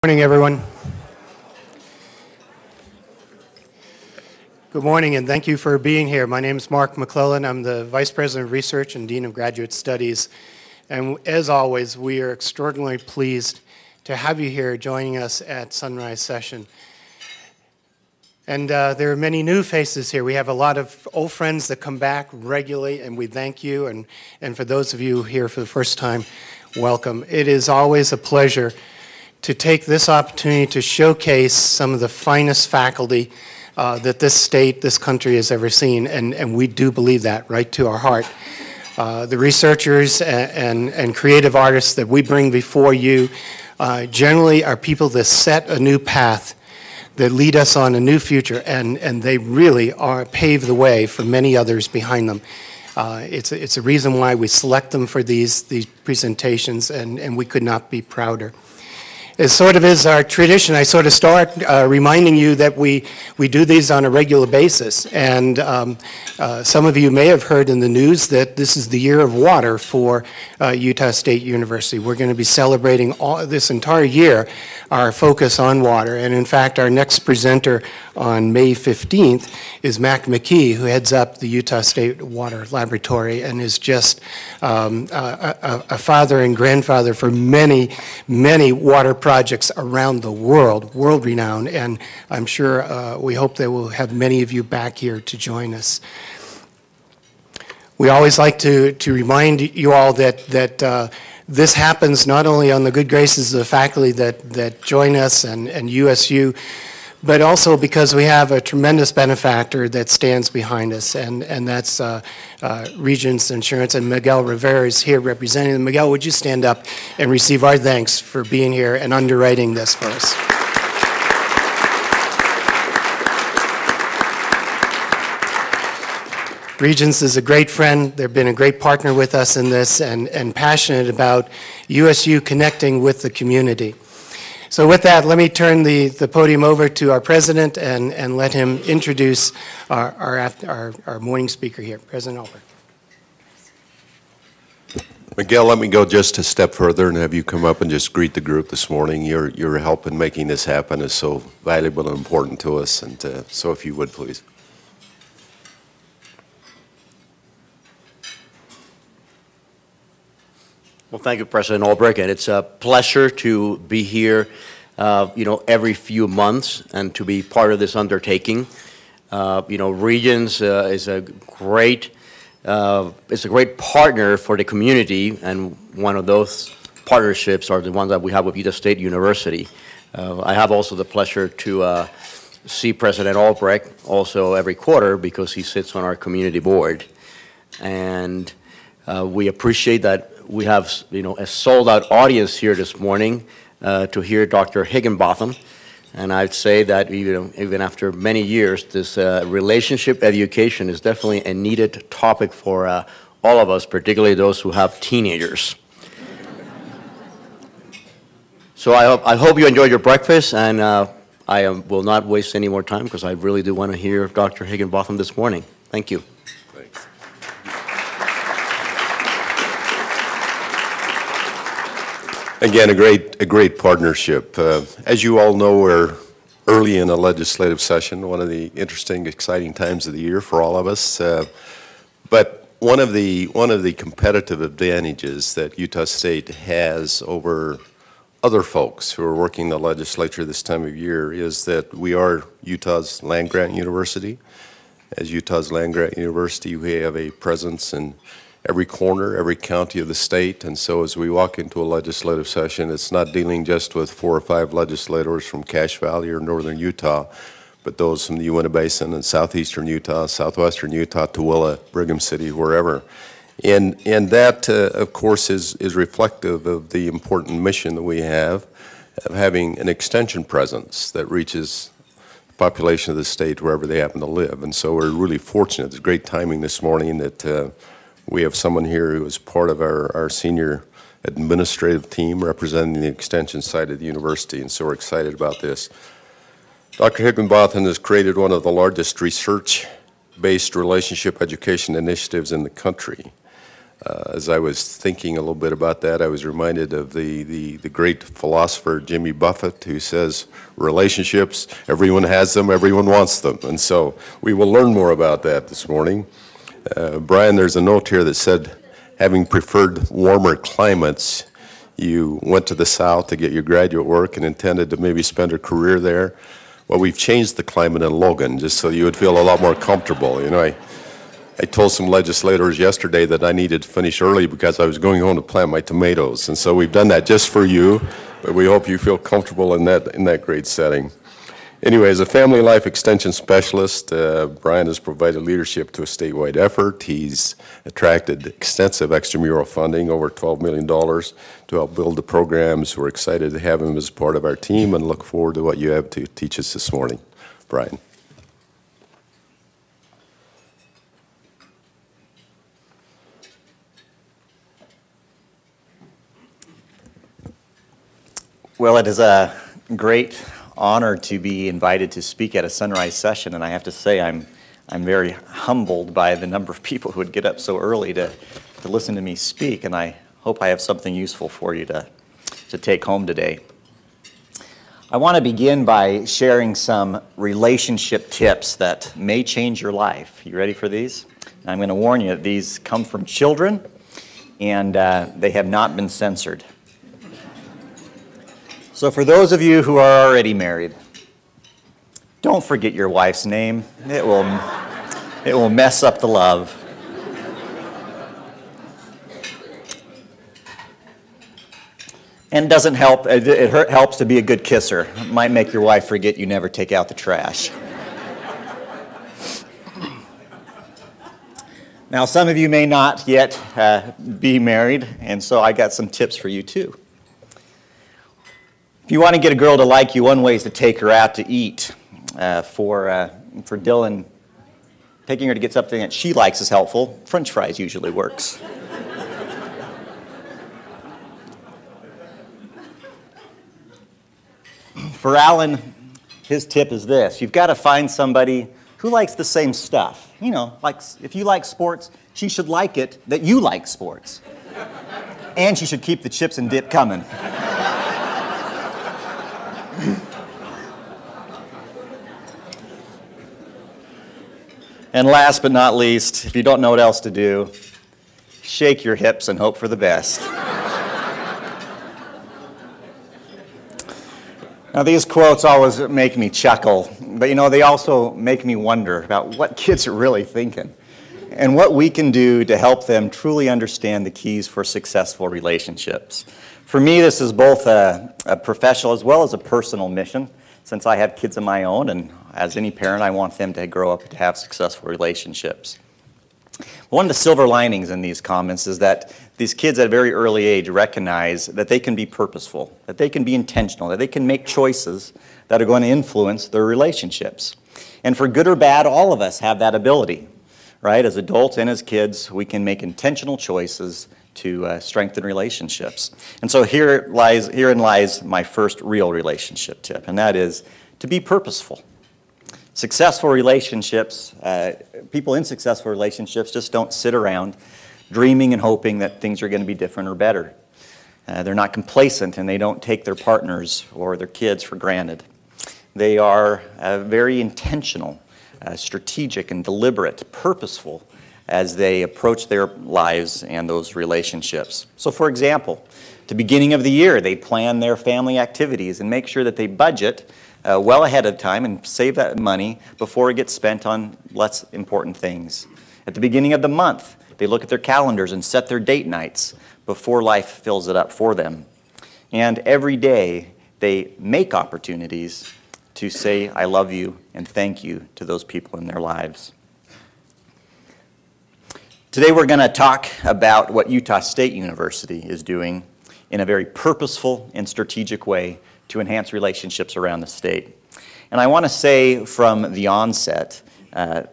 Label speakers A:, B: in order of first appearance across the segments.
A: Good morning, everyone. Good morning, and thank you for being here. My name is Mark McClellan. I'm the Vice President of Research and Dean of Graduate Studies. And as always, we are extraordinarily pleased to have you here joining us at Sunrise Session. And there are many new faces here. We have a lot of old friends that come back regularly, and we thank you. And for those of you here for the first time, welcome. It is always a pleasure to take this opportunity to showcase some of the finest faculty that this state, this country has ever seen, and we do believe that right to our heart. The researchers and creative artists that we bring before you generally are people that set a new path, that lead us on a new future, and they really pave the way for many others behind them. It's a reason why we select them for these presentations, and we could not be prouder. It sort of is our tradition. I sort of start reminding you that we do these on a regular basis. And some of you may have heard in the news that this is the year of water for Utah State University. We're going to be celebrating this entire year our focus on water. And in fact, our next presenter on May 15th is Mac McKee, who heads up the Utah State Water Laboratory and is just a father and grandfather for many, many water projects around the world, world-renowned, and I'm sure we hope that we'll have many of you back here to join us. We always like to remind you all that this happens not only on the good graces of the faculty that join us and USU, but also because we have a tremendous benefactor that stands behind us, and that's Regents Insurance, and Miguel Rivera is here representing them. Miguel, would you stand up and receive our thanks for being here and underwriting this for us? Regents is a great friend. They've been a great partner with us in this and passionate about USU connecting with the community. So with that, let me turn the podium over to our president and let him introduce our morning speaker here, President Albrecht.
B: Miguel, let me go just a step further and have you come up and just greet the group this morning. Your help in making this happen is so valuable and important to us, and so if you would, please.
C: Well, thank you, President Albrecht, and it's a pleasure to be here, every few months and to be part of this undertaking. Regents is a great partner for the community, and one of those partnerships are the ones that we have with Utah State University. I have also the pleasure to see President Albrecht also every quarter because he sits on our community board, and we appreciate that. We have, a sold-out audience here this morning to hear Dr. Higginbotham, and I'd say that even after many years, this relationship education is definitely a needed topic for all of us, particularly those who have teenagers. So I hope you enjoyed your breakfast, and I will not waste any more time because I really do want to hear Dr. Higginbotham this morning. Thank you.
B: Again, a great partnership. As you all know, we're early in a legislative session, one of the interesting, exciting times of the year for all of us. But one of the competitive advantages that Utah State has over other folks who are working in the legislature this time of year is that we are Utah's land-grant university. As Utah's land-grant university, we have a presence in every corner, every county of the state, and so as we walk into a legislative session, it's not dealing just with 4 or 5 legislators from Cache Valley or northern Utah, but those from the Uinta Basin and southeastern Utah, southwestern Utah, Tooele, Brigham City, wherever. And that, of course, is reflective of the important mission that we have of having an extension presence that reaches the population of the state wherever they happen to live. And so we're really fortunate. It's great timing this morning that we have someone here who is part of our senior administrative team representing the extension side of the university, and so we're excited about this. Dr. Higginbotham has created one of the largest research-based relationship education initiatives in the country. As I was thinking a little bit about that, I was reminded of the great philosopher Jimmy Buffett, who says, relationships, everyone has them, everyone wants them. And so we will learn more about that this morning. Brian, there's a note here that said, having preferred warmer climates, you went to the South to get your graduate work and intended to maybe spend a career there. Well, we've changed the climate in Logan just so you would feel a lot more comfortable. You know, I told some legislators yesterday that I needed to finish early because I was going home to plant my tomatoes. And so we've done that just for you, but we hope you feel comfortable in that great setting. Anyway, as a family life extension specialist, Brian has provided leadership to a statewide effort. He's attracted extensive extramural funding, over $12 million, to help build the programs. We're excited to have him as part of our team and look forward to what you have to teach us this morning. Brian.
D: Well, it is a great honor to be invited to speak at a sunrise session, and I have to say I'm very humbled by the number of people who would get up so early to listen to me speak, and I hope I have something useful for you to take home today. I want to begin by sharing some relationship tips that may change your life. You ready for these? I'm going to warn you that these come from children, and they have not been censored. So for those of you who are already married, don't forget your wife's name. It will mess up the love. And it doesn't help. It helps to be a good kisser. It might make your wife forget you never take out the trash. Now, some of you may not yet be married, and so I got some tips for you too. If you want to get a girl to like you, one way is to take her out to eat. For Dylan, taking her to get something that she likes is helpful. French fries usually works. For Alan, his tip is this. You've got to find somebody who likes the same stuff. You know, like if you like sports, she should like it that you like sports. And she should keep the chips and dip coming. And last but not least, if you don't know what else to do, shake your hips and hope for the best. Now, these quotes always make me chuckle, but you know, they also make me wonder about what kids are really thinking and what we can do to help them truly understand the keys for successful relationships. For me, this is both a professional as well as a personal mission, since I have kids of my own, and as any parent, I want them to grow up to have successful relationships. One of the silver linings in these comments is that these kids at a very early age recognize that they can be purposeful, that they can be intentional, that they can make choices that are going to influence their relationships. And for good or bad, all of us have that ability, right? As adults and as kids, we can make intentional choices to strengthen relationships. And so herein lies my first real relationship tip, and that is to be purposeful. Successful relationships, people in successful relationships just don't sit around dreaming and hoping that things are going to be different or better. They're not complacent, and they don't take their partners or their kids for granted. They are very intentional, strategic and deliberate, purposeful as they approach their lives and those relationships. So for example, at the beginning of the year, they plan their family activities and make sure that they budget well ahead of time and save that money before it gets spent on less important things. At the beginning of the month, they look at their calendars and set their date nights before life fills it up for them. And every day, they make opportunities to say, I love you and thank you to those people in their lives. Today we're going to talk about what Utah State University is doing in a very purposeful and strategic way to enhance relationships around the state. And I want to say from the onset that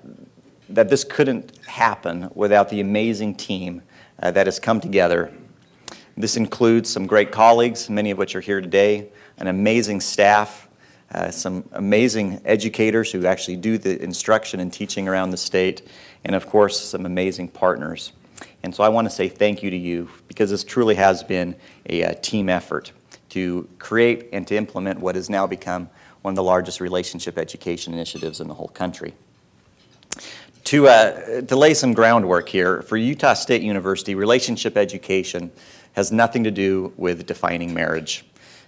D: this couldn't happen without the amazing team that has come together. This includes some great colleagues, many of which are here today, an amazing staff, some amazing educators who actually do the instruction and teaching around the state, and of course, some amazing partners. And so I want to say thank you to you, because this truly has been a team effort to create and to implement what has now become one of the largest relationship education initiatives in the whole country. To lay some groundwork here, for Utah State University, relationship education has nothing to do with defining marriage.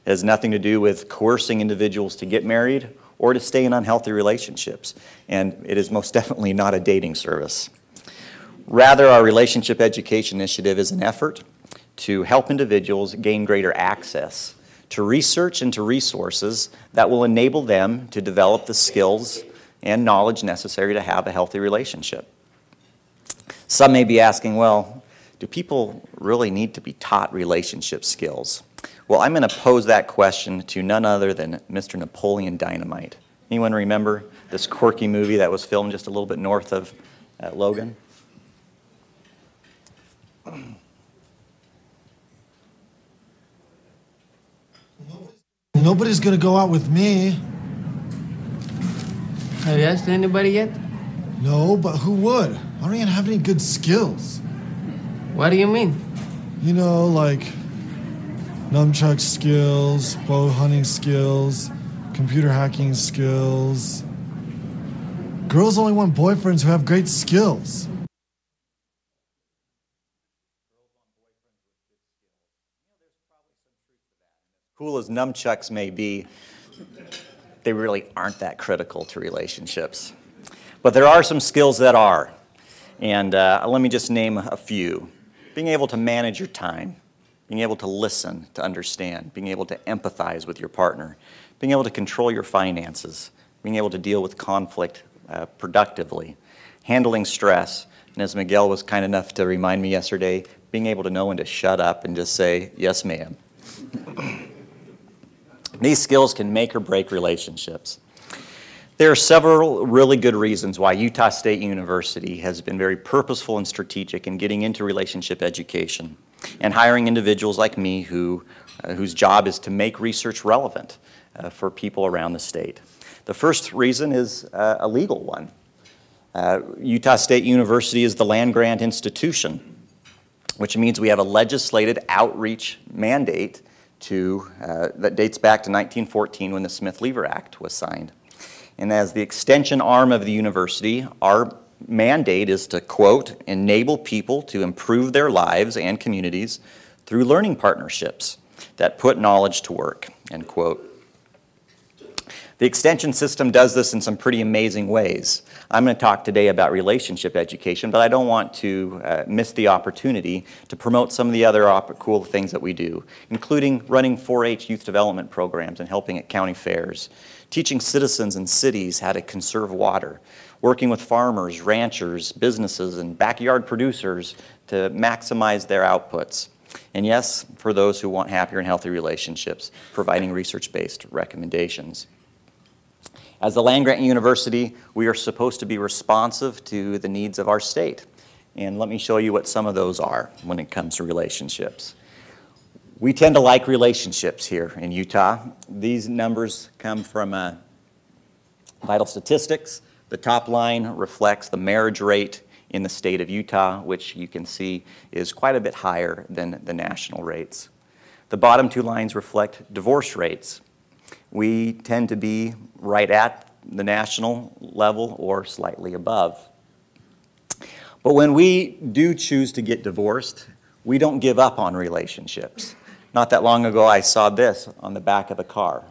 D: It has nothing to do with coercing individuals to get married or to stay in unhealthy relationships. And it is most definitely not a dating service. Rather, our relationship education initiative is an effort to help individuals gain greater access to research and to resources that will enable them to develop the skills and knowledge necessary to have a healthy relationship. Some may be asking, well, do people really need to be taught relationship skills? Well, I'm going to pose that question to none other than Mr. Napoleon Dynamite. Anyone remember this quirky movie that was filmed just a little bit north of Logan?
E: Nobody's gonna go out with me.
F: Have you asked anybody yet?
E: No, but who would? I don't even have any good skills.
F: What do you mean?
E: You know, like nunchuck skills, bow hunting skills, computer hacking skills. Girls only want boyfriends who have great skills.
D: Cool as nunchucks may be, they really aren't that critical to relationships. But there are some skills that are. And let me just name a few. Being able to manage your time, being able to listen, to understand, being able to empathize with your partner, being able to control your finances, being able to deal with conflict productively, handling stress, and as Miguel was kind enough to remind me yesterday, being able to know when to shut up and just say, yes, ma'am. These skills can make or break relationships. There are several really good reasons why Utah State University has been very purposeful and strategic in getting into relationship education and hiring individuals like me whose job is to make research relevant for people around the state. The first reason is a legal one. Utah State University is the land-grant institution, which means we have a legislated outreach mandate that dates back to 1914 when the Smith-Lever Act was signed. And as the extension arm of the university, our mandate is to, quote, enable people to improve their lives and communities through learning partnerships that put knowledge to work, end quote. The extension system does this in some pretty amazing ways. I'm going to talk today about relationship education, but I don't want to miss the opportunity to promote some of the other cool things that we do, including running 4-H youth development programs and helping at county fairs, teaching citizens in cities how to conserve water, working with farmers, ranchers, businesses, and backyard producers to maximize their outputs. And yes, for those who want happier and healthy relationships, providing research-based recommendations. As the land-grant university, we are supposed to be responsive to the needs of our state. And let me show you what some of those are when it comes to relationships. We tend to like relationships here in Utah. These numbers come from Vital Statistics. The top line reflects the marriage rate in the state of Utah, which you can see is quite a bit higher than the national rates. The bottom two lines reflect divorce rates. We tend to be right at the national level or slightly above. But when we do choose to get divorced, we don't give up on relationships. Not that long ago, I saw this on the back of a car.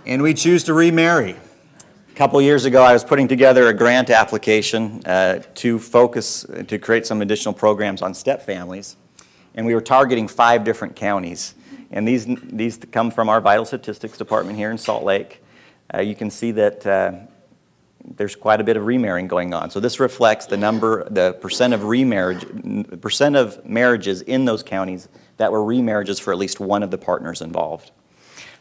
D: And we choose to remarry. A couple years ago, I was putting together a grant application to create some additional programs on Stepfamilies, and we were targeting 5 different counties. And these come from our Vital Statistics department here in Salt Lake. You can see that there's quite a bit of remarrying going on. So this reflects the percent of marriages in those counties that were remarriages for at least one of the partners involved.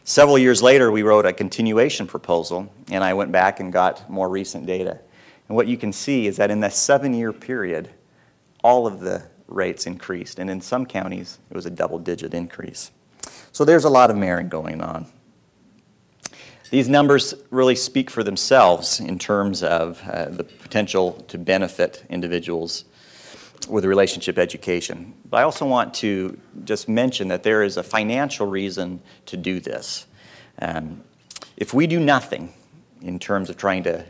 D: Several years later, we wrote a continuation proposal, and I went back and got more recent data. And what you can see is that in that 7-year period, all of the rates increased, and in some counties, it was a double-digit increase. So there's a lot of marrying going on. These numbers really speak for themselves in terms of the potential to benefit individuals with relationship education. But I also want to just mention that there is a financial reason to do this. If we do nothing in terms of trying to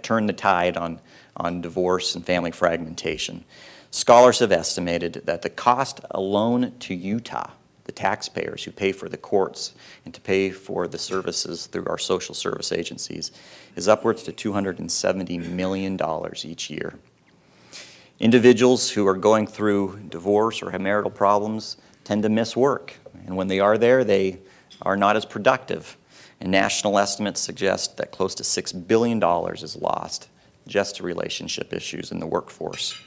D: turn the tide on divorce and family fragmentation, scholars have estimated that the cost alone to Utah, the taxpayers who pay for the courts and to pay for the services through our social service agencies, is upwards to $270 million each year. Individuals who are going through divorce or have marital problems tend to miss work, and when they are there, they are not as productive. And national estimates suggest that close to $6 billion is lost just to relationship issues in the workforce.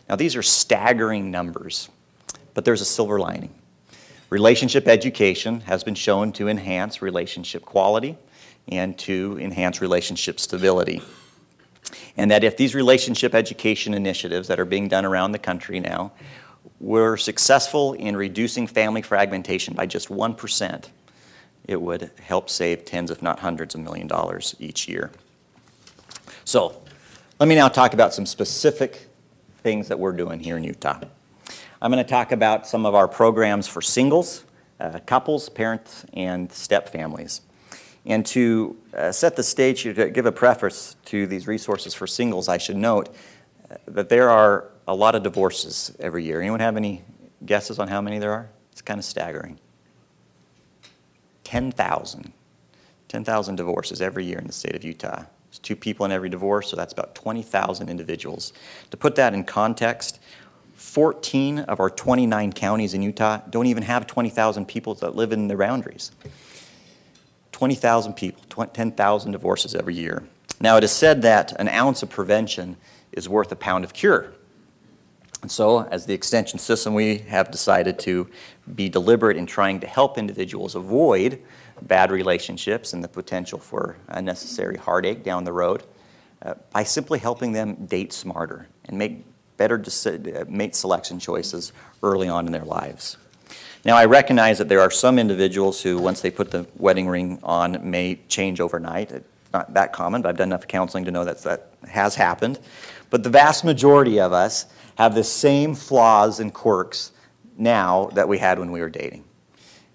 D: Now, these are staggering numbers, but there's a silver lining. Relationship education has been shown to enhance relationship quality and to enhance relationship stability. And that if these relationship education initiatives that are being done around the country now were successful in reducing family fragmentation by just 1%, it would help save tens, if not hundreds of million dollars each year. So, let me now talk about some specific things that we're doing here in Utah. I'm going to talk about some of our programs for singles, couples, parents, and step families. And to set the stage, to give a preface to these resources for singles, I should note that there are a lot of divorces every year. Anyone have any guesses on how many there are? It's kind of staggering. 10,000. 10,000 divorces every year in the state of Utah. There's 2 people in every divorce, so that's about 20,000 individuals. To put that in context, 14 of our 29 counties in Utah don't even have 20,000 people that live in their boundaries. 20,000 people, 10,000 divorces every year. Now, it is said that an ounce of prevention is worth a pound of cure. And so, as the extension system, we have decided to be deliberate in trying to help individuals avoid bad relationships and the potential for unnecessary heartache down the road by simply helping them date smarter and make better mate selection choices early on in their lives. Now, I recognize that there are some individuals who, once they put the wedding ring on, may change overnight. It's not that common, but I've done enough counseling to know that has happened. But the vast majority of us have the same flaws and quirks now that we had when we were dating.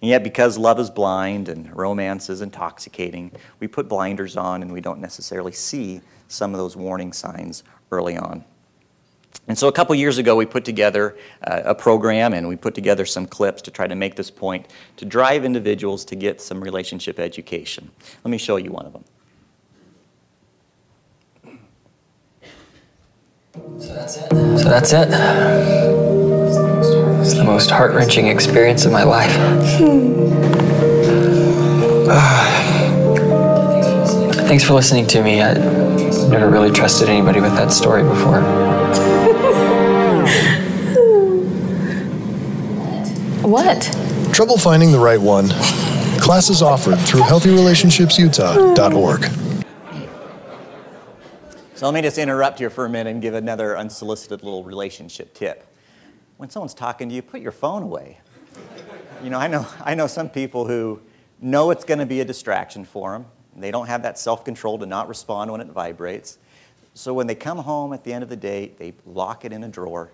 D: And yet, because love is blind and romance is intoxicating, we put blinders on and we don't necessarily see some of those warning signs early on. And so a couple years ago, we put together a program and we put together some clips to try to make this point, to drive individuals to get some relationship education. Let me show you one of them.
G: So that's it. It's the most heart-wrenching experience of my life. Thanks for listening to me. I've never really trusted anybody with that story before.
H: What?
I: Trouble finding the right one? Classes offered through healthyrelationshipsutah.org.
D: So let me just interrupt here for a minute and give another unsolicited little relationship tip. When someone's talking to you, put your phone away. You know, I know some people who know it's going to be a distraction for them. They don't have that self-control to not respond when it vibrates. So when they come home at the end of the day, they lock it in a drawer,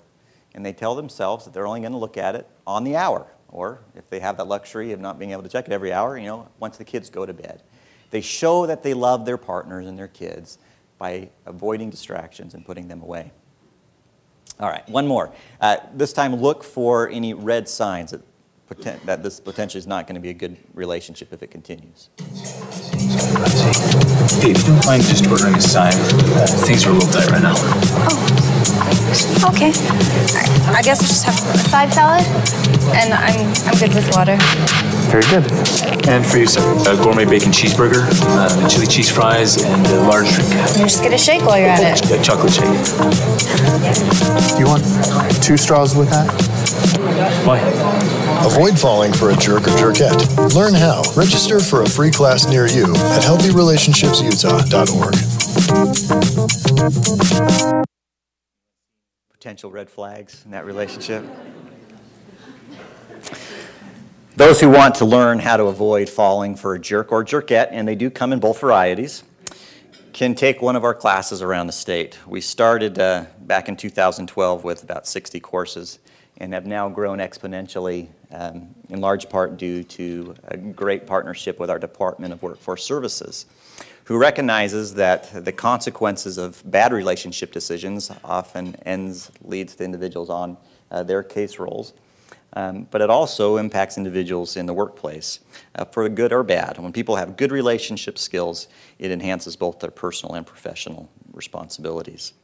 D: and they tell themselves that they're only going to look at it on the hour, or if they have that luxury of not being able to check it every hour, you know, once the kids go to bed. They show that they love their partners and their kids by avoiding distractions and putting them away. All right, one more. This time, look for any red signs that this potentially is not going to be a good relationship if it continues.
J: Hey, if you don't mind just ordering a side, things are a little tight right now.
H: Oh, okay. I guess we'll just have a side salad, and I'm good with water.
J: Very good. And for you, sir, a gourmet bacon cheeseburger, chili cheese fries, and a large drink.
H: You're just gonna shake while you're at it.
J: A chocolate shake.
I: You want 2 straws with that?
J: Why?
I: Avoid falling for a jerk or jerkette. Learn how. Register for a free class near you at healthyrelationshipsutah.org.
D: Potential red flags in that relationship. Those who want to learn how to avoid falling for a jerk or jerkette, and they do come in both varieties, can take one of our classes around the state. We started back in 2012 with about 60 courses and have now grown exponentially, in large part due to a great partnership with our Department of Workforce Services, who recognizes that the consequences of bad relationship decisions often leads to individuals on their case rolls. But it also impacts individuals in the workplace, for good or bad. When people have good relationship skills, it enhances both their personal and professional responsibilities.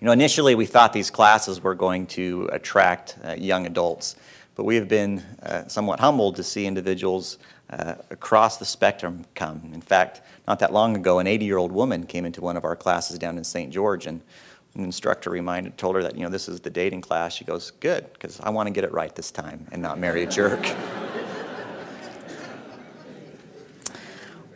D: You know, initially we thought these classes were going to attract young adults, but we have been somewhat humbled to see individuals across the spectrum come. In fact, not that long ago, an 80-year-old woman came into one of our classes down in St. George, and an instructor told her that, you know, this is the dating class. She goes, good, because I want to get it right this time and not marry a jerk.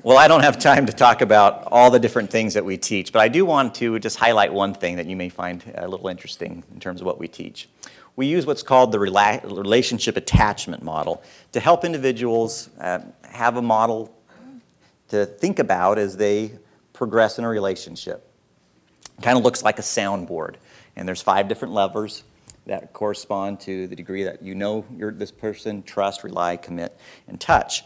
D: Well, I don't have time to talk about all the different things that we teach, but I do want to just highlight one thing that you may find a little interesting in terms of what we teach. We use what's called the relationship attachment model to help individuals have a model to think about as they progress in a relationship. It kind of looks like a soundboard, and there's 5 different levers that correspond to the degree that you know this person, trust, rely, commit, and touch.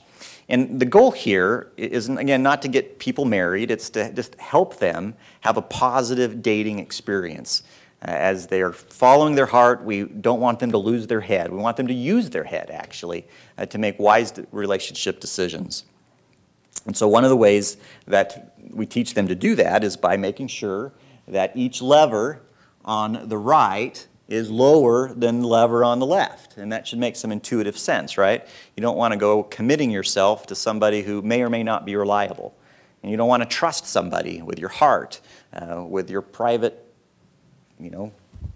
D: And the goal here is, again, not to get people married, it's to just help them have a positive dating experience. As they're following their heart, we don't want them to lose their head. We want them to use their head, actually, to make wise relationship decisions. And so one of the ways that we teach them to do that is by making sure that each lever on the right is lower than the lever on the left. And that should make some intuitive sense, right? You don't want to go committing yourself to somebody who may or may not be reliable. And you don't want to trust somebody with your heart, with your private, you know,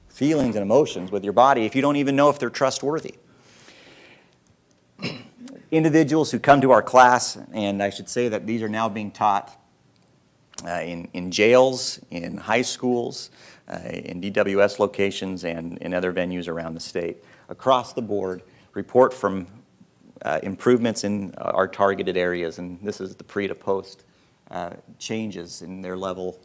D: feelings and emotions, with your body, if you don't even know if they're trustworthy. Individuals who come to our class, and I should say that these are now being taught in jails, in high schools, in DWS locations, and in other venues around the state. Across the board, report from improvements in our targeted areas, and this is the pre to post changes in their level,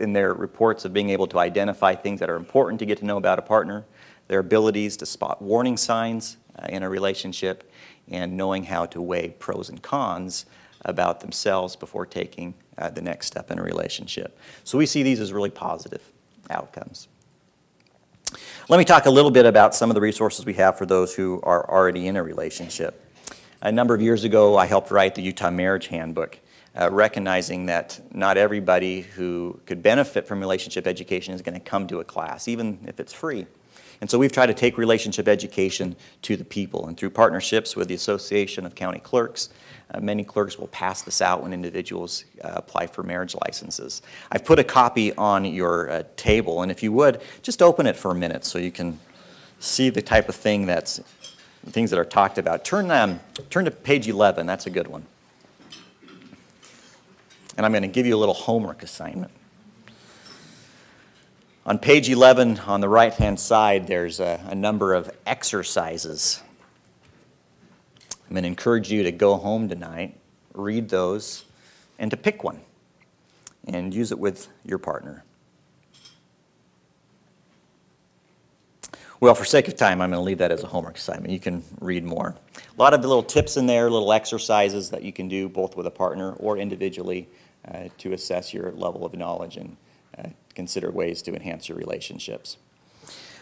D: in their reports of being able to identify things that are important to get to know about a partner, their abilities to spot warning signs in a relationship, and knowing how to weigh pros and cons about themselves before taking the next step in a relationship. So we see these as really positive outcomes. Let me talk a little bit about some of the resources we have for those who are already in a relationship. A number of years ago, I helped write the Utah Marriage Handbook, recognizing that not everybody who could benefit from relationship education is going to come to a class, even if it's free. And so we've tried to take relationship education to the people, and through partnerships with the Association of County Clerks, many clerks will pass this out when individuals apply for marriage licenses. I've put a copy on your table, and if you would, just open it for a minute so you can see the type of things that are talked about. Turn to page 11, that's a good one. And I'm going to give you a little homework assignment. On page 11, on the right-hand side, there's a number of exercises. I'm going to encourage you to go home tonight, read those, and to pick one and use it with your partner. Well, for sake of time, I'm going to leave that as a homework assignment. You can read more. A lot of the little tips in there, little exercises that you can do both with a partner or individually to assess your level of knowledge and consider ways to enhance your relationships.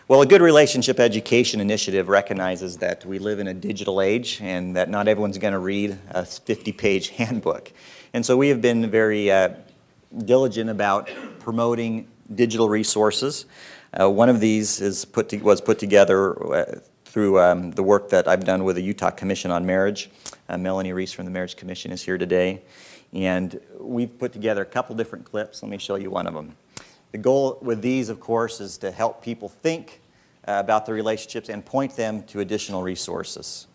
D: Well, a good relationship education initiative recognizes that we live in a digital age and that not everyone's going to read a 50-page handbook. And so we have been very diligent about promoting digital resources. One of these was put together through the work that I've done with the Utah Commission on Marriage. Melanie Reese from the Marriage Commission is here today. And we've put together a couple different clips. Let me show you one of them. The goal with these, of course, is to help people think about their relationships and point them to additional resources.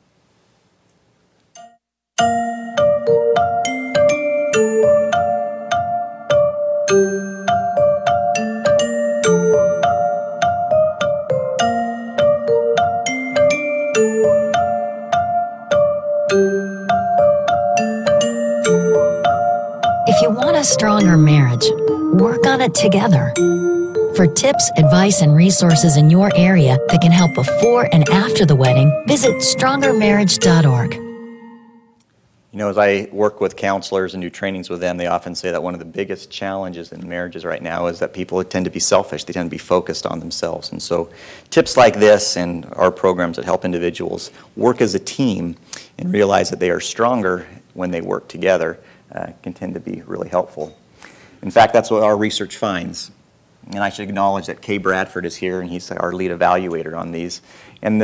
K: done it together. For tips, advice, and resources in your area that can help before and after the wedding, visit strongermarriage.org.
D: You know, as I work with counselors and do trainings with them, they often say that one of the biggest challenges in marriages right now is that people tend to be selfish. They tend to be focused on themselves. And so tips like this and our programs that help individuals work as a team and realize that they are stronger when they work together can tend to be really helpful. In fact, that's what our research finds. And I should acknowledge that Kay Bradford is here, and he's our lead evaluator on these. And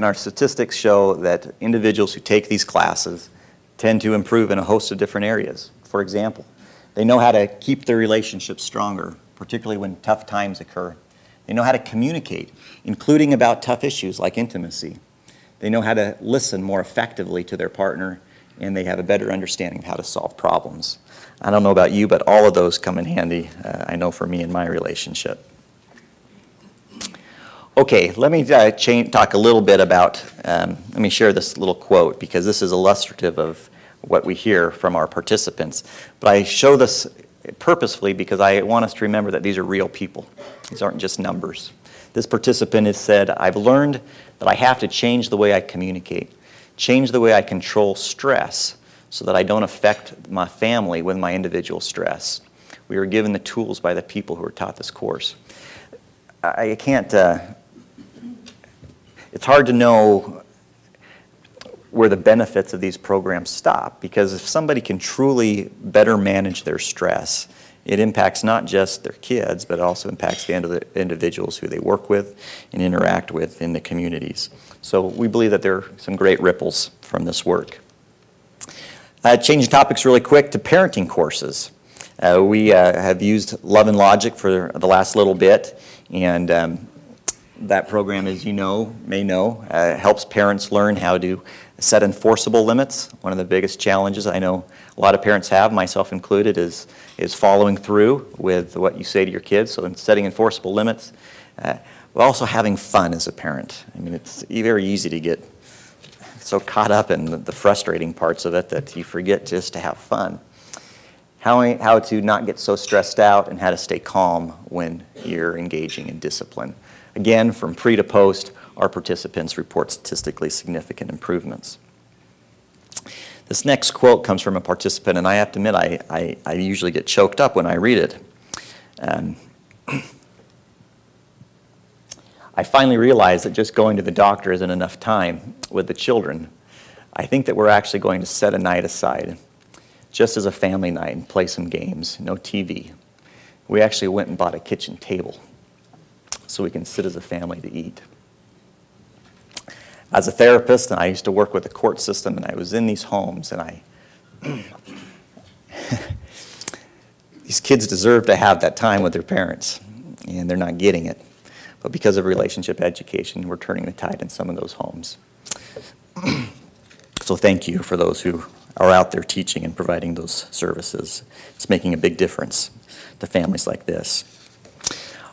D: our statistics show that individuals who take these classes tend to improve in a host of different areas. For example, they know how to keep their relationships stronger, particularly when tough times occur. They know how to communicate, including about tough issues like intimacy. They know how to listen more effectively to their partner, and they have a better understanding of how to solve problems. I don't know about you, but all of those come in handy, I know, for me in my relationship. Okay, let me talk a little bit about, let me share this little quote because this is illustrative of what we hear from our participants. But I show this purposefully because I want us to remember that these are real people. These aren't just numbers. This participant has said, I've learned that I have to change the way I communicate, change the way I control stress so that I don't affect my family with my individual stress. We were given the tools by the people who were taught this course. I can't, it's hard to know where the benefits of these programs stop, because if somebody can truly better manage their stress, it impacts not just their kids, but it also impacts the individuals who they work with and interact with in the communities. So we believe that there are some great ripples from this work. Changing topics really quick to parenting courses. We have used Love and Logic for the last little bit, and that program, as you may know, helps parents learn how to set enforceable limits. One of the biggest challenges I know a lot of parents have, myself included, is following through with what you say to your kids. So in setting enforceable limits, but also having fun as a parent. I mean, it's very easy to get so caught up in the frustrating parts of it that you forget just to have fun. How to not get so stressed out and how to stay calm when you're engaging in discipline. Again, from pre to post, our participants report statistically significant improvements. This next quote comes from a participant, and I have to admit, I usually get choked up when I read it. I finally realized that just going to the doctor isn't enough time with the children. I think that we're actually going to set a night aside, just as a family night, and play some games, no TV. We actually went and bought a kitchen table so we can sit as a family to eat. As a therapist, and I used to work with the court system, and I was in these homes, and these kids deserve to have that time with their parents, and they're not getting it. But because of relationship education, we're turning the tide in some of those homes. So thank you for those who are out there teaching and providing those services. It's making a big difference to families like this.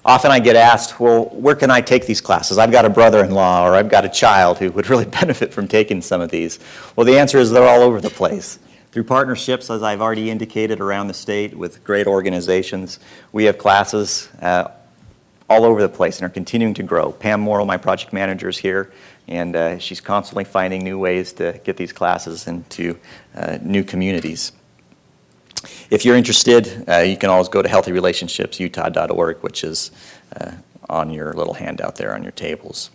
D: Often I get asked, well, where can I take these classes? I've got a brother-in-law or I've got a child who would really benefit from taking some of these. Well, the answer is they're all over the place. Through partnerships, as I've already indicated, around the state with great organizations, we have classes all over the place and are continuing to grow. Pam Morrill, my project manager, is here, and she's constantly finding new ways to get these classes into new communities. If you're interested, you can always go to healthyrelationshipsutah.org, which is on your little handout there on your tables.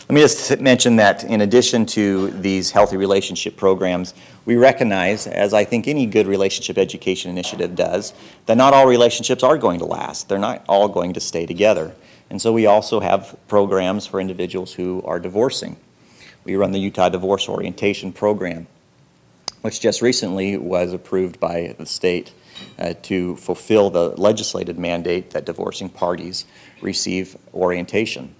D: Let me just mention that in addition to these healthy relationship programs, we recognize, as I think any good relationship education initiative does, that not all relationships are going to last. They're not all going to stay together. And so we also have programs for individuals who are divorcing. We run the Utah Divorce Orientation Program, which just recently was approved by the state to fulfill the legislated mandate that divorcing parties receive orientation.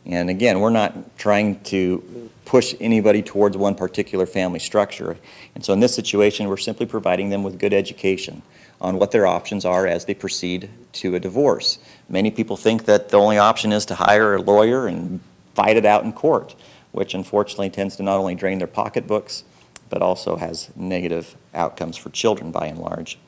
D: And again, we're not trying to push anybody towards one particular family structure. And so in this situation, we're simply providing them with good education on what their options are as they proceed to a divorce. Many people think that the only option is to hire a lawyer and fight it out in court, which unfortunately tends to not only drain their pocketbooks, but also has negative outcomes for children by and large.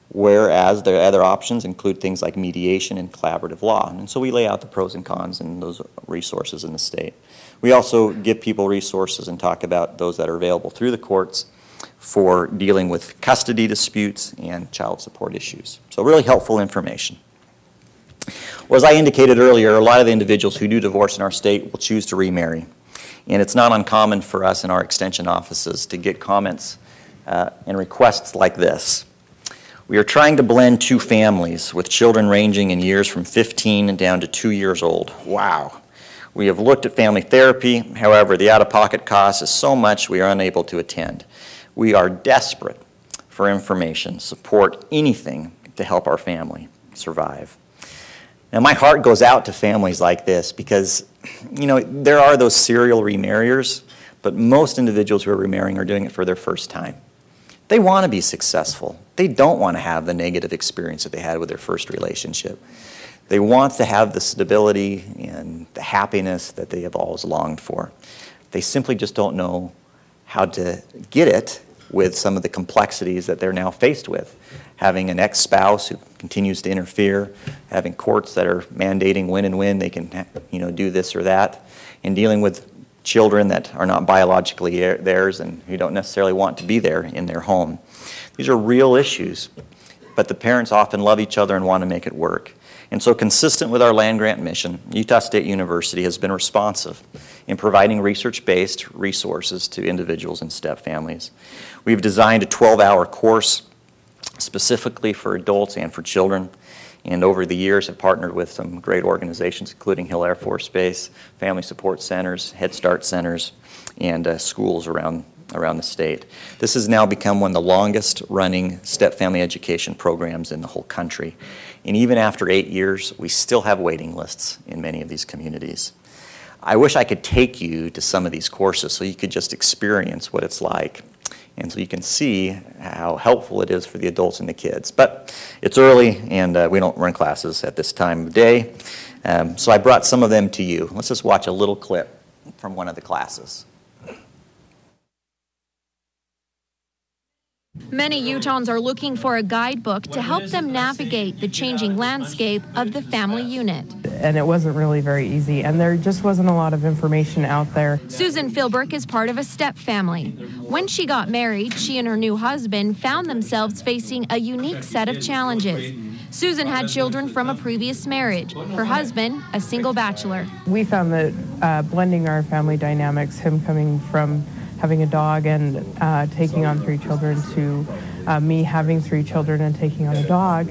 D: whereas the other options include things like mediation and collaborative law. And so we lay out the pros and cons and those resources in the state. We also give people resources and talk about those that are available through the courts for dealing with custody disputes and child support issues. So really helpful information. Well, as I indicated earlier, a lot of the individuals who do divorce in our state will choose to remarry. And it's not uncommon for us in our extension offices to get comments and requests like this. We are trying to blend two families with children ranging in years from 15 and down to 2 years old. Wow. We have looked at family therapy. However, the out-of-pocket cost is so much we are unable to attend. We are desperate for information, support, anything to help our family survive. Now, my heart goes out to families like this because, you know, there are those serial remarriers, but most individuals who are remarrying are doing it for their first time. They want to be successful. They don't want to have the negative experience that they had with their first relationship. They want to have the stability and the happiness that they have always longed for. They simply just don't know how to get it with some of the complexities that they're now faced with. Having an ex-spouse who continues to interfere, having courts that are mandating when and when they can, you know, do this or that, and dealing with children that are not biologically theirs and who don't necessarily want to be there in their home. These are real issues, but the parents often love each other and want to make it work. And so, consistent with our land-grant mission, Utah State University has been responsive in providing research-based resources to individuals and step families. We've designed a 12-hour course specifically for adults and for children, and over the years have partnered with some great organizations, including Hill Air Force Base, family support centers, Head Start centers, and schools around the state. This has now become one of the longest running step family education programs in the whole country. And even after 8 years, we still have waiting lists in many of these communities. I wish I could take you to some of these courses so you could just experience what it's like, and so you can see how helpful it is for the adults and the kids. But it's early, and we don't run classes at this time of day, so I brought some of them to you. Let's just watch a little clip from one of the classes.
L: Many Utahns are looking for a guidebook to help them navigate the changing landscape of the family unit.
M: And it wasn't really very easy, and there just wasn't a lot of information out there.
L: Susan Philbrook is part of a step family. When she got married, she and her new husband found themselves facing a unique set of challenges. Susan had children from a previous marriage. Her husband, a single bachelor.
M: We found that blending our family dynamics, him coming from having a dog and taking on 3 children to me having 3 children and taking on a dog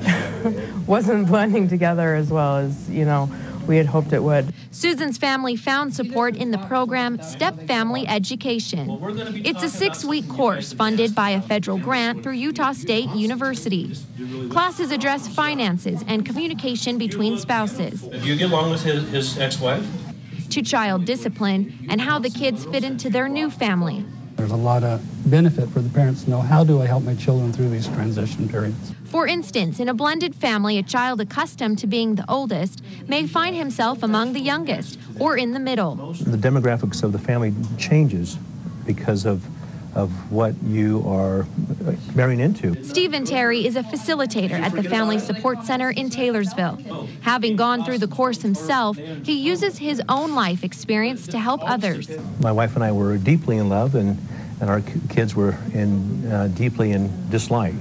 M: wasn't blending together as well as, you know, we had hoped it would.
L: Susan's family found support in the program Stepfamily Education. It's a 6-week course funded by a federal grant through Utah State University. Classes address finances and communication between spouses.
N: Do you get along with his ex-wife?
L: To child discipline and how the kids fit into their new family.
O: There's a lot of benefit for the parents to know, how do I help my children through these transition periods?
L: For instance, in a blended family, a child accustomed to being the oldest may find himself among the youngest or in the middle.
P: The demographics of the family changes because of what you are marrying into.
L: Stephen Terry is a facilitator at the Family Support Center in Taylorsville. Having gone through the course himself, he uses his own life experience to help others.
P: My wife and I were deeply in love, and our kids were deeply in dislike.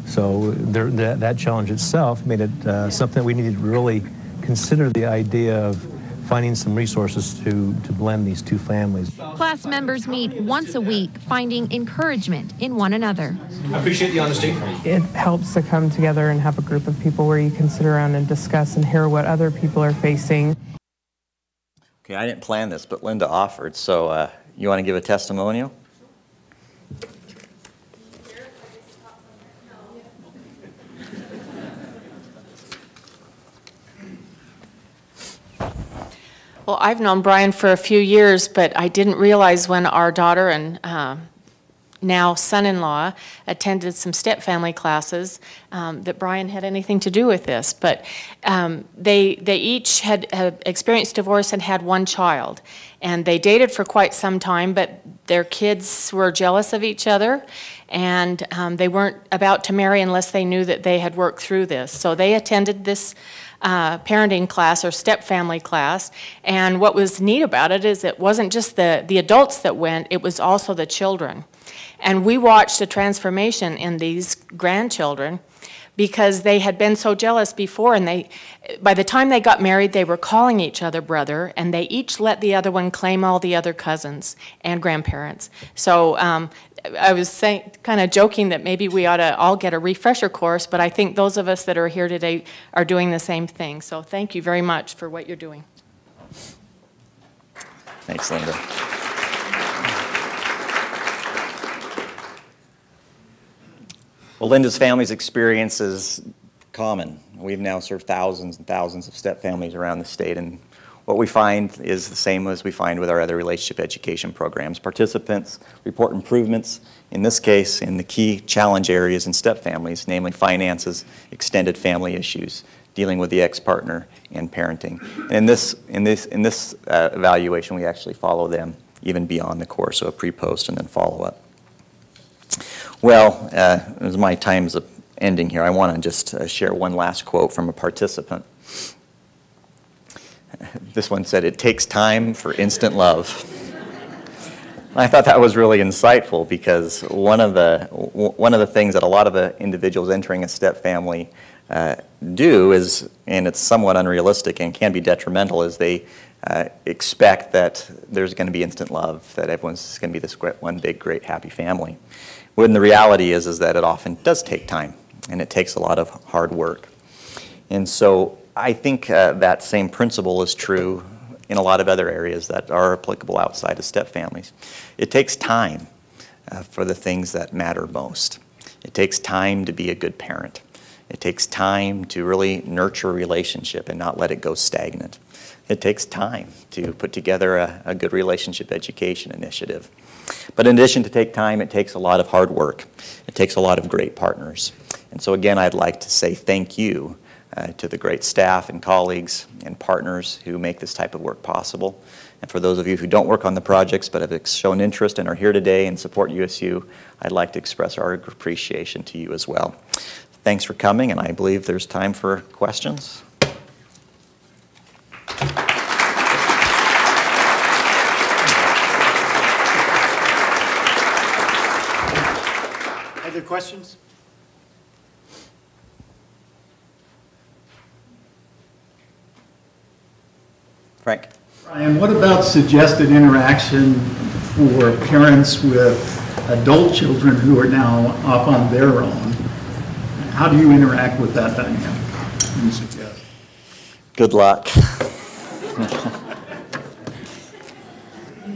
P: So that challenge itself made it something that we needed to really consider the idea of finding some resources to blend these two families.
L: Class members meet once a week, finding encouragement in one another.
N: I appreciate the honesty.
M: It helps to come together and have a group of people where you can sit around and discuss and hear what other people are facing.
D: Okay, I didn't plan this, but Linda offered, so you want to give a testimonial?
Q: Well, I've known Brian for a few years, but I didn't realize when our daughter and now son-in-law attended some step-family classes that Brian had anything to do with this, but they each had experienced divorce and had one child. And they dated for quite some time, but their kids were jealous of each other, and they weren't about to marry unless they knew that they had worked through this. So they attended this parenting class or step-family class, and what was neat about it is it wasn't just the adults that went, it was also the children. And we watched a transformation in these grandchildren because they had been so jealous before, and by the time they got married, they were calling each other brother, and they each let the other one claim all the other cousins and grandparents. So I was kind of joking that maybe we ought to all get a refresher course, but I think those of us that are here today are doing the same thing. So thank you very much for what you're doing.
D: Thanks, Linda. Well, Linda's family's experience is common. We've now served thousands and thousands of step families around the state, and what we find is the same as we find with our other relationship education programs. Participants report improvements, in this case, in the key challenge areas in step families, namely finances, extended family issues, dealing with the ex-partner, and parenting. And in this evaluation, we actually follow them even beyond the course, so a pre-post and then follow-up. Well, as my time is ending here, I want to just share one last quote from a participant. This one said, "It takes time for instant love." I thought that was really insightful because one of the things that a lot of the individuals entering a step family do is, and it's somewhat unrealistic and can be detrimental, is they expect that there's going to be instant love, that everyone's going to be this one big, great, happy family. When the reality is that it often does take time, and it takes a lot of hard work. And so I think that same principle is true in a lot of other areas that are applicable outside of step families. It takes time for the things that matter most. It takes time to be a good parent. It takes time to really nurture a relationship and not let it go stagnant. It takes time to put together a good relationship education initiative. But in addition to take time, it takes a lot of hard work. It takes a lot of great partners. And so again, I'd like to say thank you to the great staff and colleagues and partners who make this type of work possible. And for those of you who don't work on the projects but have shown interest and are here today and support USU, I'd like to express our appreciation to you as well. Thanks for coming, and I believe there's time for questions.
A: Other questions?
D: Frank.
R: Brian, what about suggested interaction for parents with adult children who are now off on their own? How do you interact with that dynamic? You suggest?
D: Good luck.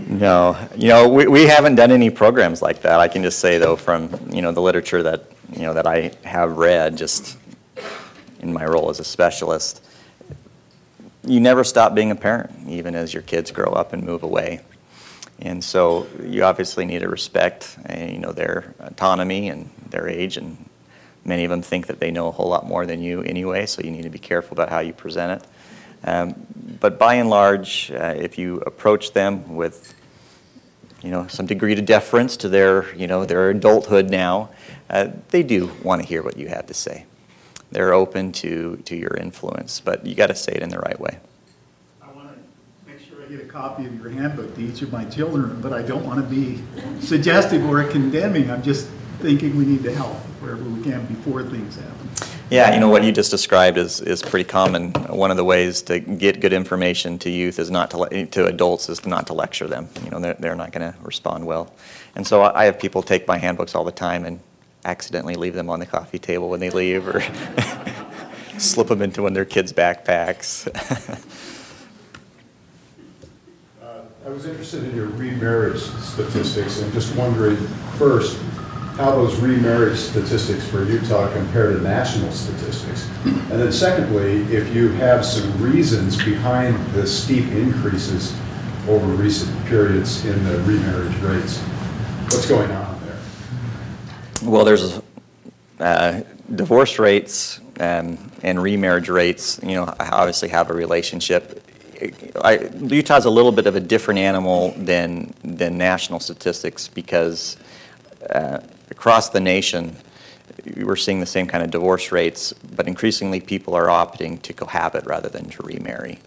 D: No, we haven't done any programs like that. I can just say though, from the literature that that I have read, just in my role as a specialist, you never stop being a parent, even as your kids grow up and move away. And so you obviously need to respect, their autonomy and their age, and many of them think that they know a whole lot more than you anyway, so you need to be careful about how you present it. But by and large, if you approach them with some degree of deference to their their adulthood now, they do want to hear what you have to say. They're open to your influence, but you got to say it in the right way.
R: I want to make sure I get a copy of your handbook to each of my children, but I don't want to be suggestive or condemning. I'm just thinking we need to help wherever we can before things happen.
D: Yeah, what you just described is pretty common. One of the ways to get good information to youth is not to adults is not to lecture them. They're not going to respond well. And so I have people take my handbooks all the time and accidentally leave them on the coffee table when they leave, or slip them into one of their kids' backpacks.
S: I was interested in your remarriage statistics and just wondering, first, how those remarriage statistics for Utah compare to national statistics. And then secondly, if you have some reasons behind the steep increases over recent periods in the remarriage rates. What's going on there?
D: Well, there's divorce rates and remarriage rates, obviously have a relationship. Utah's a little bit of a different animal than national statistics because across the nation, we're seeing the same kind of divorce rates, but increasingly people are opting to cohabit rather than to remarry.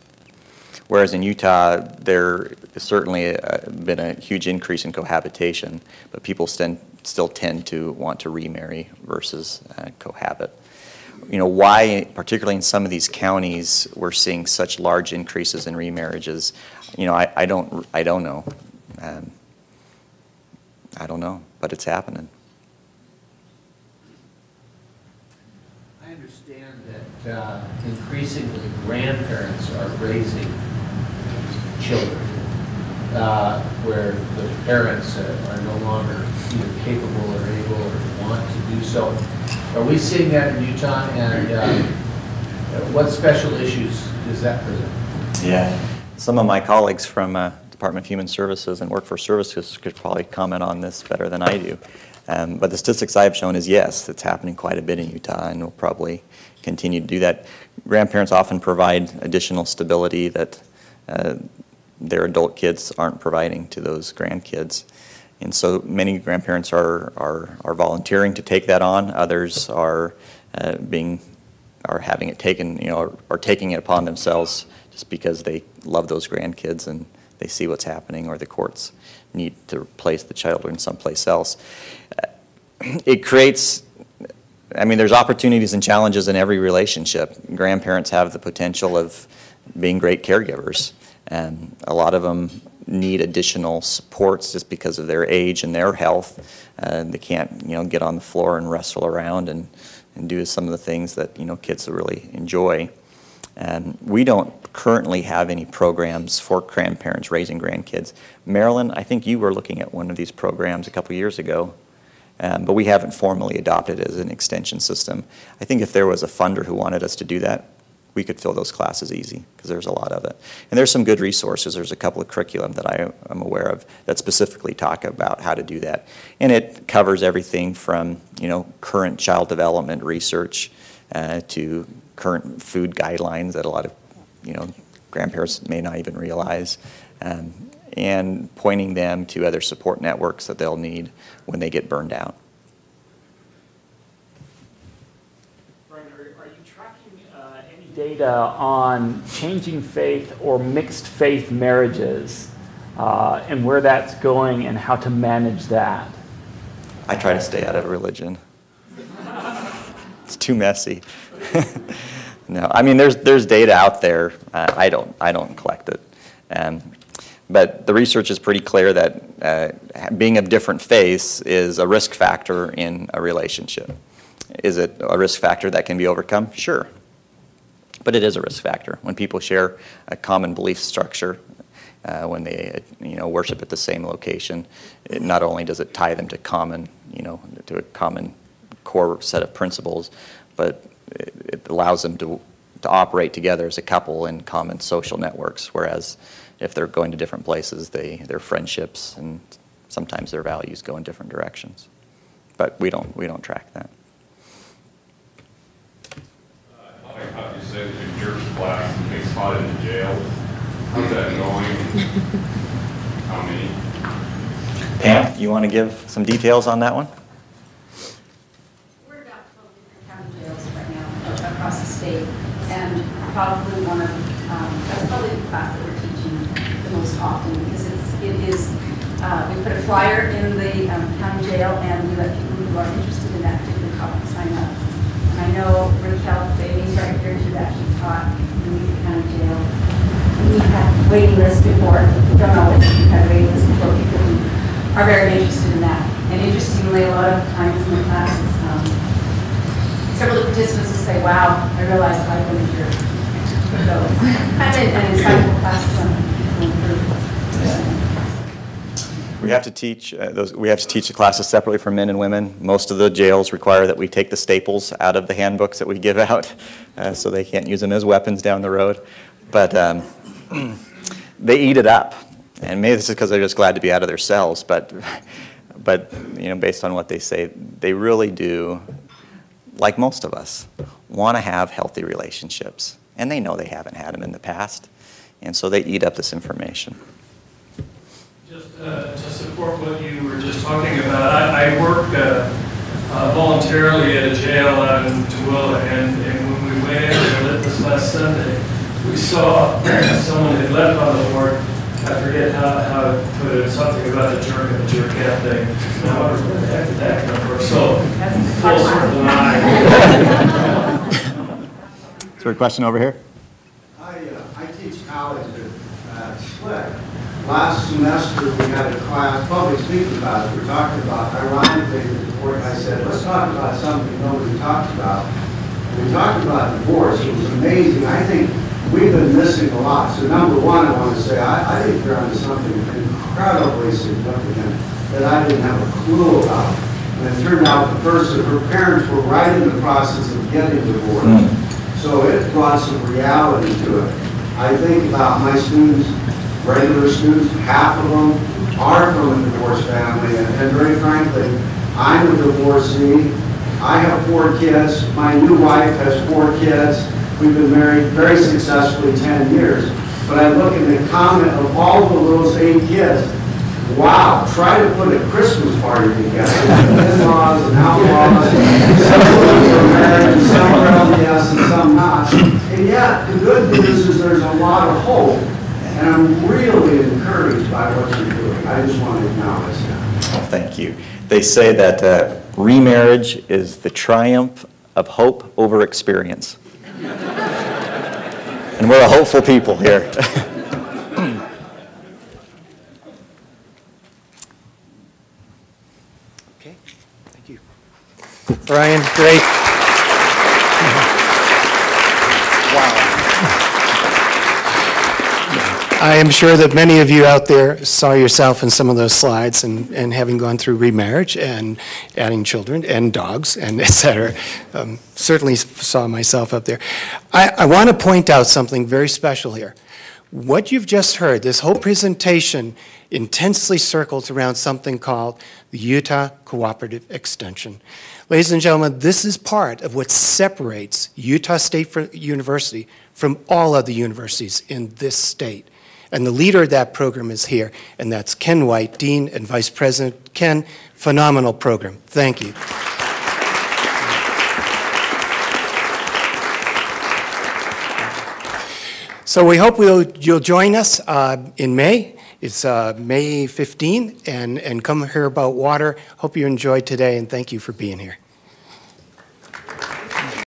D: Whereas in Utah, there has certainly been a huge increase in cohabitation, but people still tend to want to remarry versus cohabit. Why, particularly in some of these counties, we're seeing such large increases in remarriages, I don't know. I don't know, but it's happening.
T: I understand that increasingly grandparents are raising children where the parents are no longer either capable or able or want to do so. Are we seeing that in Utah, and what special issues does that present?
D: Yeah. Some of my colleagues from Department of Human Services and Workforce Services could probably comment on this better than I do. But the statistics I've shown is yes, it's happening quite a bit in Utah, and will probably continue to do that. Grandparents often provide additional stability that their adult kids aren't providing to those grandkids. And so many grandparents are volunteering to take that on. Others are having it taken, or taking it upon themselves just because they love those grandkids and they see what's happening, or the courts need to place the children someplace else. It creates, there's opportunities and challenges in every relationship. Grandparents have the potential of being great caregivers, and a lot of them need additional supports just because of their age and their health. They can't, get on the floor and wrestle around and do some of the things that, kids really enjoy. And we don't currently have any programs for grandparents raising grandkids. Marilyn, I think you were looking at one of these programs a couple years ago, but we haven't formally adopted it as an extension system. I think if there was a funder who wanted us to do that, we could fill those classes easy, because there's a lot of it. And there's some good resources. There's a couple of curriculum that I am aware of that specifically talk about how to do that. And it covers everything from, current child development research to current food guidelines that a lot of, grandparents may not even realize, and pointing them to other support networks that they'll need when they get burned out.
U: Data on changing faith or mixed faith marriages and where that's going and how to manage that?
D: I try to stay out of religion. It's too messy. No, there's data out there. I don't collect it, but the research is pretty clear that being of different faiths is a risk factor in a relationship. Is it a risk factor that can be overcome? Sure. But it is a risk factor when people share a common belief structure, when they worship at the same location. Not only does it tie them to to a common core set of principles, but it allows them to operate together as a couple in common social networks. Whereas if they're going to different places, their friendships and sometimes their values go in different directions. But we don't track that.
V: How do you say that your church class gets caught in the jail? How's that going? How many?
D: Pam, you want to give some details on that one?
W: We're about 12 different county jails right now across the state, and probably that's probably the class that we're teaching the most often, because we put a flyer in the county jail, and we let people who are interested in that particular topic sign up. I know Raquel Bailey's right here, she's actually taught in the county jail. We've had waiting lists before, don't always, we've had waiting lists before people who are very interested in that. And interestingly, a lot of times in the classes, several of the participants will say, wow, I realized I went to church. So kind of an insightful class for some people to improve.
D: We have to teach the classes separately for men and women. Most of the jails require that we take the staples out of the handbooks that we give out, so they can't use them as weapons down the road. But they eat it up, and maybe this is because they're just glad to be out of their cells. But but based on what they say, they really do, like most of us, want to have healthy relationships. And they know they haven't had them in the past. And so they eat up this information.
B: Just to support what you were just talking about, I work voluntarily at a jail out in Tooele, and when we went in there this last Sunday, we saw someone had left on the board, I forget how to put it, something about the jerk and the jerkette thing. Now, where the heck did that come from? So, full circle
D: Is there a question over here?
C: I teach college at Slick. Last semester we had a class, public speaking class, we were talking about, ironically, the report, I said, let's talk about something nobody talks about. And we talked about divorce. It was amazing. I think we've been missing a lot. So number one, I want to say, I think you're onto something incredibly significant that I didn't have a clue about. And it turned out the person, her parents were right in the process of getting divorced. So it brought some reality to it. I think about my students, regular students, half of them are from a divorced family, and very frankly, I'm a divorcee. I have 4 kids. My new wife has 4 kids. We've been married very successfully 10 years. But I look at the comment of all of those 8 kids, wow, try to put a Christmas party together. In-laws and outlaws, some of them are married, and some are LDS and some not. And yet, the good news is there's a lot of hope. And I'm really encouraged by what you're doing. I just want to acknowledge that.
D: Well, thank you. They say that remarriage is the triumph of hope over experience. And we're a hopeful people here.
A: Okay, thank you. Brian, great. I am sure that many of you out there saw yourself in some of those slides, and having gone through remarriage and adding children and dogs and et cetera, certainly saw myself up there. I want to point out something very special here. What you've just heard, this whole presentation intensely circles around something called the Utah Cooperative Extension. Ladies and gentlemen, this is part of what separates Utah State University from all other universities in this state. And the leader of that program is here, and that's Ken White, Dean and Vice President. Ken, phenomenal program. Thank you. So we hope you'll join us in May. It's May 15, and come hear about water. Hope you enjoyed today, and thank you for being here.